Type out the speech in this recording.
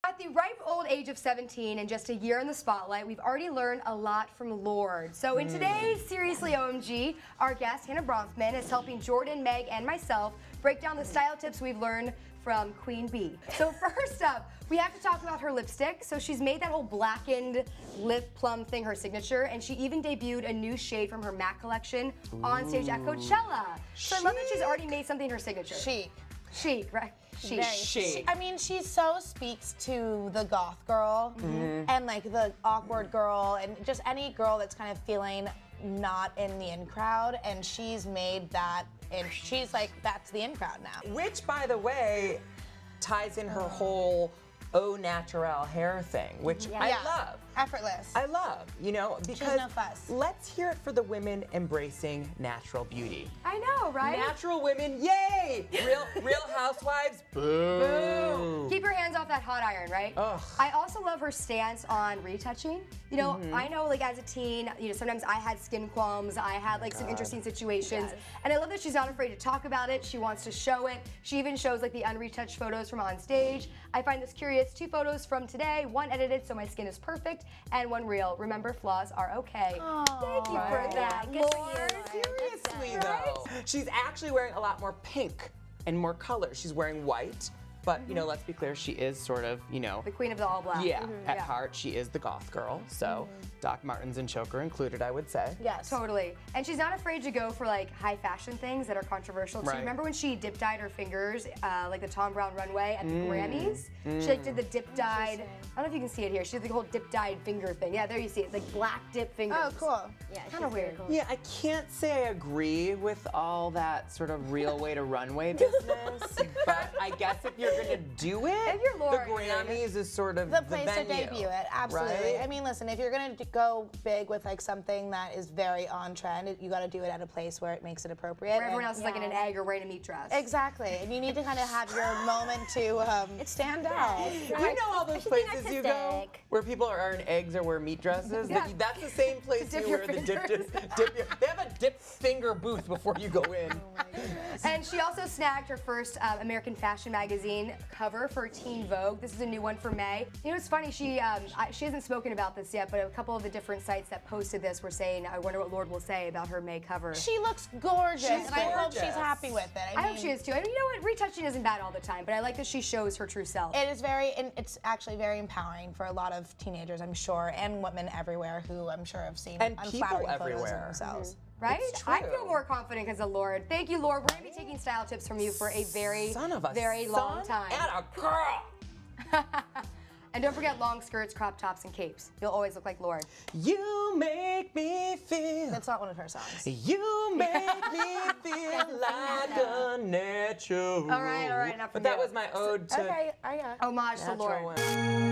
At the ripe old age of 17 and just a year in the spotlight, we've already learned a lot from Lorde. So in today's Seriously OMG, our guest, Hannah Bronfman, is helping Jordan, Meg, and myself break down the style tips we've learned from Queen Bee. So first up, we have to talk about her lipstick. So she's made that whole blackened lip plum thing her signature, and she even debuted a new shade from her MAC collection on stage at Coachella. So I love that she's already made something her signature. Chic, right? Chic. I mean, she so speaks to the goth girl and like the awkward girl and just any girl that's kind of feeling not in the in crowd, and she's made that, and she's like, that's the in crowd now. Which, by the way, ties in her whole au naturel hair thing, which I love. Effortless. I love, you know, because no fuss. Let's hear it for the women embracing natural beauty. I know, right? Natural women, yay! Real housewives, boo! Keep your hands off that hot iron, right? Ugh. I also love her stance on retouching. You know, I know, like, as a teen, you know, sometimes I had skin qualms, I had like some interesting situations, and I love that she's not afraid to talk about it. She wants to show it. She even shows like the unretouched photos from on stage. I find this curious. 2 photos from today, 1 edited so my skin is perfect, and 1 real. Remember, flaws are okay. Thank you for that, Lorde. Seriously though, she's actually wearing a lot more pink and more color. She's wearing white, but you know, let's be clear, she is sort of, you know, The queen of the all black. yeah, at heart, she is the goth girl. So Doc Martens and Choker included, I would say. Yes. Totally. And she's not afraid to go for like high fashion things that are controversial too. Right. Remember when she dip dyed her fingers like the Tom Brown runway at the Grammys? She like did the dip dyed, I don't know if you can see it here, she did the whole dip dyed finger thing. Yeah, there you see it, like black dip fingers. Oh, cool. Yeah, kind of weird. Yeah, I can't say I agree with all that sort of real way to runway business, but I guess if you're gonna do it, If you're Lorde, the Grammys is sort of The place to venue, debut it, absolutely. right? I mean, listen, if you're gonna go big with like something that is very on trend, you gotta do it at a place where it makes it appropriate. Where everyone else is like in an egg or wearing a meat dress. Exactly, and you need to kind of have your moment to stand out. You know all those places you go where people are in eggs or wear meat dresses? Yeah. That's the same place dip you your wear the fingers. they have a dip finger booth before you go in. And she also snagged her first American fashion magazine cover for Teen Vogue. This is a new one for May. You know, it's funny, she hasn't spoken about this yet, but a couple of the different sites that posted this were saying, I wonder what Lorde will say about her May cover. She looks gorgeous, and I hope gorgeous. she's happy with it. I hope she is too. And you know what? Retouching isn't bad all the time, but I like that she shows her true self. It is and it's actually very empowering for a lot of teenagers, I'm sure, and women everywhere who I'm sure have seen And people unflattering photos of everywhere. themselves. Right? It's I true. feel more confident because of Lorde. Thank you, Lorde. We're going to be taking style tips from you for a very, very long time. And a girl. And don't forget long skirts, crop tops, and capes. You'll always look like Lorde. You make me feel. That's not one of her songs. You make me feel like a natural. All right, enough But from that you. was my ode to Okay, Homage to natural Lorde. women.